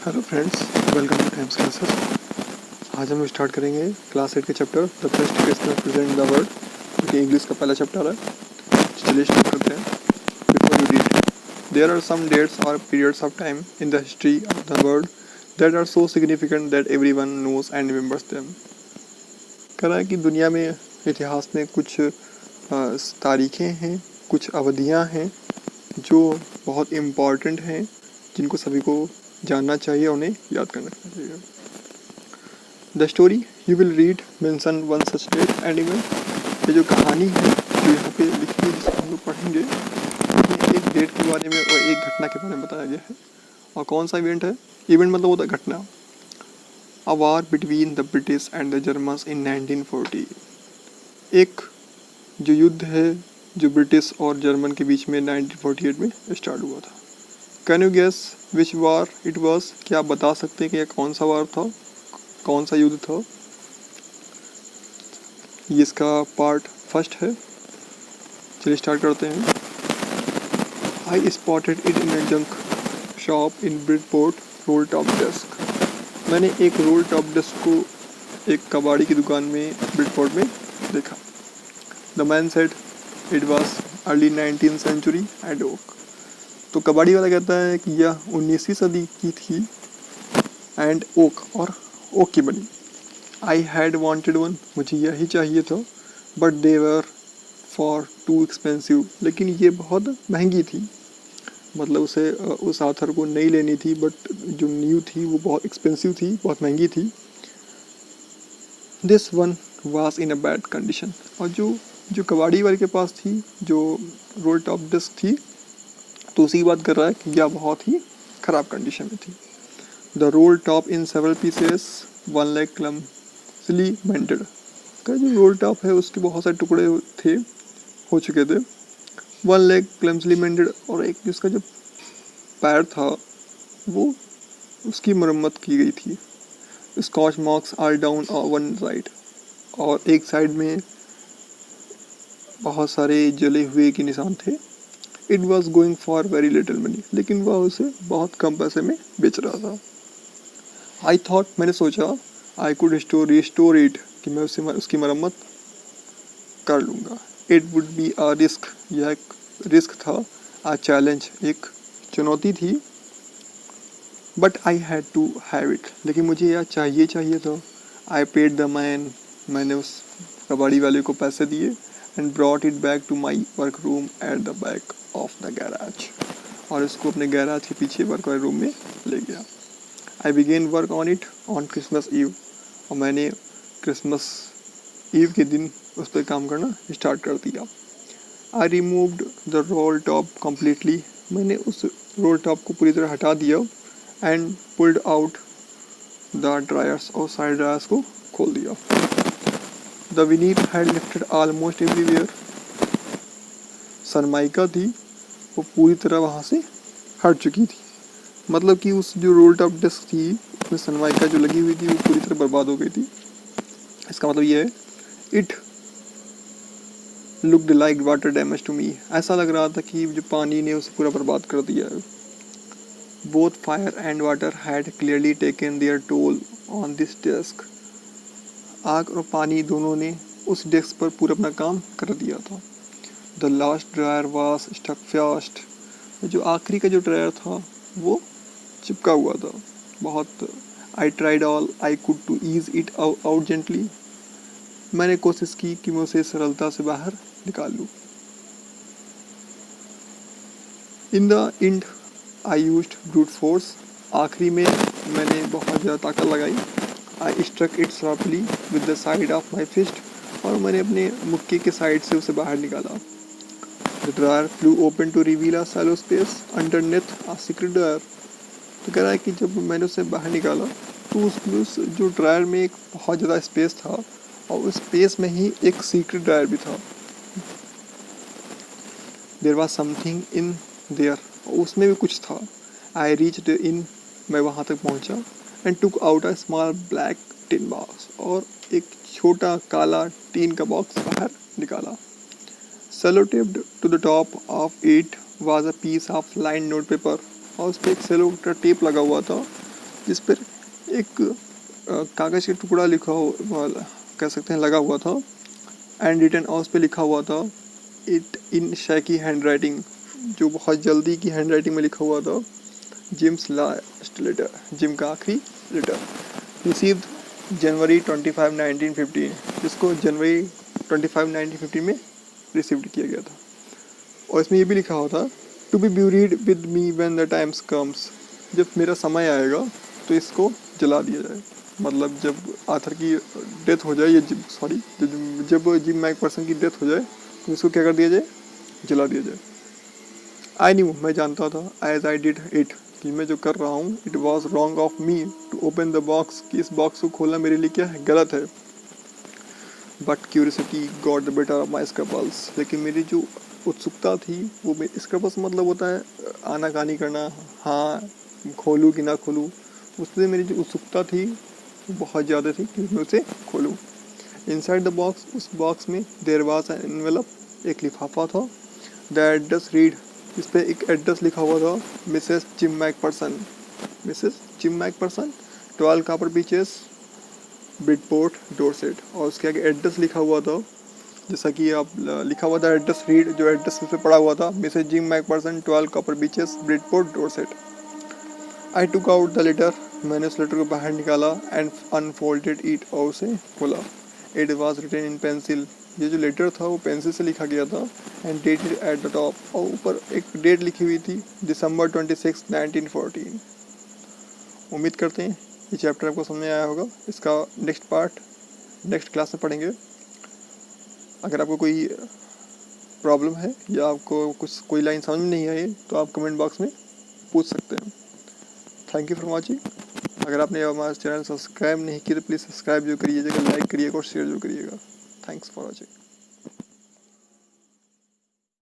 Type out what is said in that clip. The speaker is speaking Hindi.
Hello friends, welcome two times classes. आज हम स्टार्ट करेंगे क्लास 8 के chapter the best Christmas present in the world, जो कि इंग्लिश का पहला चैप्टर है। चलिए स्टार्ट करते हैं। Before you read, there are some dates और periods of time in the history of the world that are so significant that everyone knows and remembers them. कह रहा है कि दुनिया में, इतिहास में कुछ तारीखें हैं, कुछ अवधियाँ हैं जो बहुत इम्पॉर्टेंट हैं, जिनको सभी को जानना चाहिए, उन्हें याद करना चाहिए। The story you will read mention one such date and event. ये जो कहानी है जो यहाँ पे लिखी है, जिसको हम लोग पढ़ेंगे, ये एक डेट के बारे में और एक घटना के बारे में बताया गया है। और कौन सा इवेंट है? इवेंट मतलब होता है घटना। A war between the British and the Germans in 1940। एक जो युद्ध है जो ब्रिटिश और जर्मन के बीच में 1948 में स्टार्ट हुआ था। Can you guess which war it was? क्या आप बता सकते हैं कि यह कौन सा वार था, कौन सा युद्ध था? ये इसका पार्ट फर्स्ट है। चलिए स्टार्ट करते हैं। आई spotted it in A junk shop in Bridport role top desk. मैंने एक रोल टॉप डेस्क को एक कबाड़ी की दुकान में ब्रिडपोर्ट में देखा। The man said it was early 19th century and oak. तो कबाड़ी वाला कहता है कि यह 19वीं सदी की थी एंड ओक, और ओक की बनी। आई हैड वॉन्टेड वन, मुझे यही चाहिए था, but they were for too expensive, लेकिन ये बहुत महंगी थी। मतलब उसे उस आथर को नहीं लेनी थी, बट जो न्यू थी वो बहुत एक्सपेंसिव थी, बहुत महंगी थी। This one was in a bad condition. और जो कबाड़ी वाले के पास थी, जो रोल टॉप डिस्क थी, तो उसी की बात कर रहा है कि यह बहुत ही ख़राब कंडीशन में थी। The roll top in several pieces, one leg clumsily mended. का जो रोल टॉप है उसके बहुत सारे टुकड़े थे, हो चुके थे। वन लेग क्लम्सली मेंटेड, और एक जिसका जो पैर था वो उसकी मरम्मत की गई थी। Scotch marks are down one side, और एक साइड में बहुत सारे जले हुए के निशान थे। It was going for very little money, लेकिन वह उसे बहुत कम पैसे में बेच रहा था। आई थॉट, मैंने सोचा, आई कुड रिस्टोर इट, कि मैं उसकी मरम्मत कर लूँगा। It would be a risk, यह एक रिस्क था। अ चैलेंज, एक चुनौती थी। But I had to have it, लेकिन मुझे यह चाहिए था। आई पेड द मैन, मैंने उस कबाड़ी वाले को पैसे दिए। And brought it back to my work room at the back of the garage, और इसको अपने गैराज के पीछे वर्क वाले रूम में ले गया। I began work on it on Christmas Eve, और मैंने क्रिसमस ईव के दिन उस पर काम करना स्टार्ट कर दिया। I removed the roll top completely, मैंने उस रोल टॉप को पूरी तरह हटा दिया। And pulled out the drawers, और साइड ड्रायर्स को खोल दिया। The veneer had lifted almost everywhere, Sunmica थी वो पूरी तरह वहाँ से हट चुकी थी। मतलब कि उस जो रोल टॉप डिस्क थी उसमें सनमाइका जो लगी हुई थी वो पूरी तरह बर्बाद हो गई थी। इसका मतलब ये है, it looked like water damage to me, ऐसा लग रहा था कि जो पानी ने उसे पूरा बर्बाद कर दिया है। Both fire and water had clearly taken their toll on this desk, आग और पानी दोनों ने उस डेस्क पर पूरा अपना काम कर दिया था। The last drawer was stuck fast, जो आखिरी का जो ड्रायर था वो चिपका हुआ था बहुत। I tried all I could to ease it out gently, मैंने कोशिश की कि मैं उसे सरलता से बाहर निकाल लूँ। In the end I used brute force, आखिरी में मैंने बहुत ज़्यादा ताकत लगाई। I struck it sharply with the side of my fist, और मैंने अपने मुक्के के साइड से उसे बाहर निकाला। The drawer flew open to reveal a shallow space underneath a secret drawer. तो कह रहा है कि जब मैंने उसे बाहर निकाला तो उस जो ड्रायर में एक बहुत ज़्यादा स्पेस था, और उस स्पेस में ही एक सीक्रेट ड्रायर भी था। There was something in there, उसमें भी कुछ था। आई रीच्ड इन, मैं वहाँ तक पहुँचा। And took out a small black tin box, और एक छोटा काला टीन का बॉक्स बाहर निकाला। Sellotaped to the top of it was a piece of line note paper, और उस पर एक सेलो टेप लगा हुआ था, जिस पर एक कागज़ का टुकड़ा लिखा हो कह सकते हैं लगा हुआ था, एंड रिटन और उस पर लिखा हुआ था इट इन शैकी हैंड राइटिंग, जो बहुत जल्दी की हैंड राइटिंग में लिखा हुआ था, जिम्स लास्ट लेटर, जिम का आखिरी लेटर, रिसीव्ड जनवरी 25, 1915, जिसको जनवरी 25, 1915 में रिसीव्ड किया गया था। और इसमें ये भी लिखा हुआ था to be buried with me when the times comes, जब मेरा समय आएगा तो इसको जला दिया जाए, मतलब जब आथर की डेथ हो जाए, या जब जिम मैकफर्सन की डेथ हो जाए तो इसको क्या कर दिया जाए, जला दिया जाए। आई न्यू, मैं जानता था, एज आई डिड इट, कि मैं जो कर रहा हूँ, it was wrong of me to open the box, कि इस बॉक्स को खोलना मेरे लिए क्या है, गलत है। But curiosity got the better of my scruples, लेकिन मेरी जो उत्सुकता थी वो, स्क्रपल्स मतलब होता है आनाकानी करना, हाँ खोलूँ कि ना खोलूँ, उससे मेरी जो उत्सुकता थी वो बहुत ज़्यादा थी कि मैं उसे खोलूँ। इनसाइड द बॉक्स, उस बॉक्स में देयर वाज एन एनवेलप, एक लिफाफा था, द एड्रेस रीड, इस पर एक एड्रेस लिखा हुआ था, Mrs Jim Macpherson, Mrs Jim McPherson, 12 Copper Beaches, Bridport, Dorset, और उसके आगे एड्रेस लिखा हुआ था, जैसा कि आप लिखा हुआ था एड्रेस रीड, जो एड्रेस उस पर पड़ा हुआ था, Mrs Jim McPherson, 12 Copper Beaches, Bridport, Dorset. I took out the letter, मैंने उस लेटर को बाहर निकाला, एंड अनफोल्डेड इट, और उसे खोला। It was written in pencil, ये जो लेटर था वो पेंसिल से लिखा गया था, and dated at the top, और ऊपर एक डेट लिखी हुई थी, दिसंबर 26, 1914। उम्मीद करते हैं ये चैप्टर आपको समझ में आया होगा। इसका नेक्स्ट पार्ट नेक्स्ट क्लास में पढ़ेंगे। अगर आपको कोई प्रॉब्लम है या आपको कोई लाइन समझ में नहीं आई तो आप कमेंट बॉक्स में पूछ सकते हैं। Thank you for watching. अगर आपने हमारा चैनल सब्सक्राइब नहीं किया तो प्लीज़ सब्सक्राइब जो करिएगा, लाइक करिएगा और शेयर जो करिएगा। Thanks for watching.